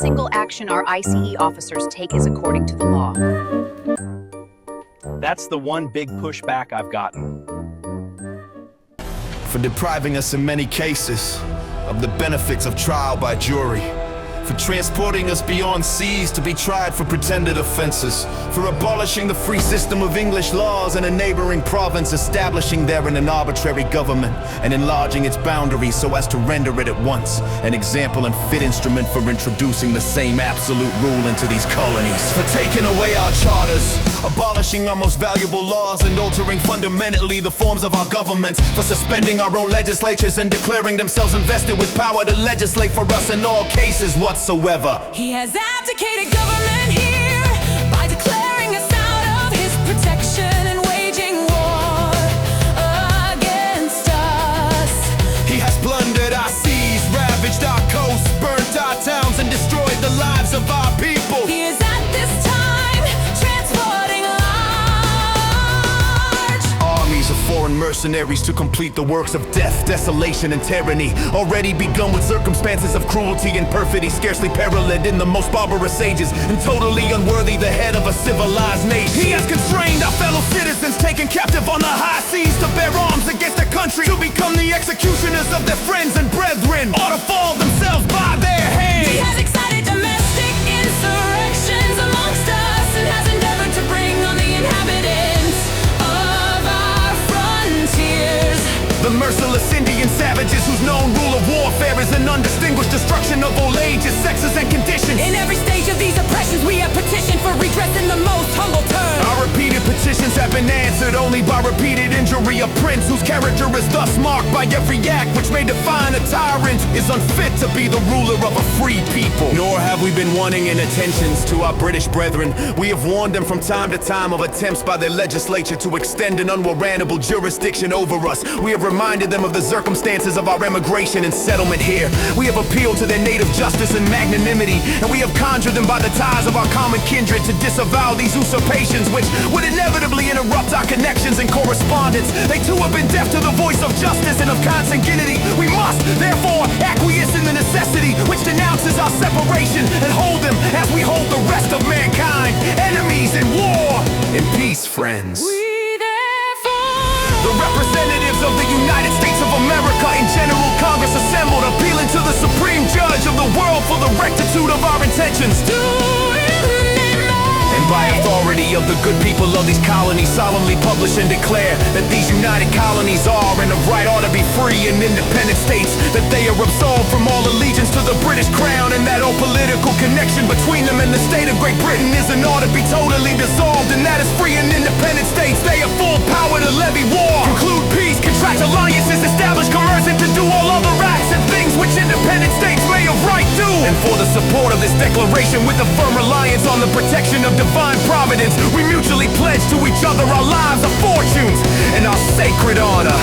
single action our ICE officers take is according to the law. That's the one big pushback I've gotten. For depriving us in many cases of the benefits of trial by jury, for transporting us beyond seas to be tried for pretended offenses, for abolishing the free system of English laws in a neighboring province, establishing therein an arbitrary government, and enlarging its boundaries so as to render it at once an example and fit instrument for introducing the same absolute rule into these colonies, for taking away our charters, abolishing our most valuable laws and altering fundamentally the forms of our governments, for suspending our own legislatures and declaring themselves invested with power to legislate for us in all cases whatsoever. He has abdicated government here by declaring us out of his protection and waging war against us. He has plundered our seas, ravaged our coasts, burnt our towns, and destroyed the lives of our people. He is at this time transporting large armies of foreign mercenaries to complete the works of death, desolation, and tyranny, already begun with circumstances of cruelty and perfidy scarcely paralleled in the most barbarous ages, and totally unworthy the head of a civilized nation. He has constrained our fellow citizens, taken captive on the high seas to bear arms against their country, to become the executioners of their friends and brethren, or to fall themselves by their hands. He has excited domestic insurrections amongst us and has endeavored to bring on the inhabitants of our frontiers. The merciless Indian savages whose known rule of warfare is an undistinguished destruction of all ages, sexes, and conditions. In every stage of these oppressions, we have petitioned for redress in the most humble terms. Our repeated petitions have been answered only by repeated injury. A prince whose character is thus marked by every act which may define a tyrant is unfit to be the ruler of a free people. Nor have we been wanting in attentions to our British brethren. We have warned them from time to time of attempts by their legislature to extend an unwarrantable jurisdiction over us. We have reminded them of the circumstances of our emigration and settlement here. We have appealed to their native justice and magnanimity, and we have conjured them by the ties of our common kindred to disavow these usurpations which would inevitably interrupt our connections and correspondence. They too have been deaf to the voice of justice and of consanguinity. We must, therefore, acquiesce in the necessity which denounces our separation and hold them as we hold the rest of mankind, enemies in war, in peace, friends. The representatives of the United States of America in General Congress assembled, appealing to the Supreme Judge of the world for the rectitude of our intentions. And by authority of the good people of these colonies, solemnly publish and declare that these united colonies are and of right ought to be free and independent states, that they are absolved from all allegiance to the British crown, and that all political connection between them and the state of Great Britain is and ought to be totally dissolved, and that as free and independent states they have full power to levy war, conclude peace, contract alliances, establish commerce, and to do all other acts and things which independent states may of right do. And for the support of this declaration, with a firm reliance on the protection of divine providence, we mutually pledge to each other our lives, our fortunes, and our sacred honor.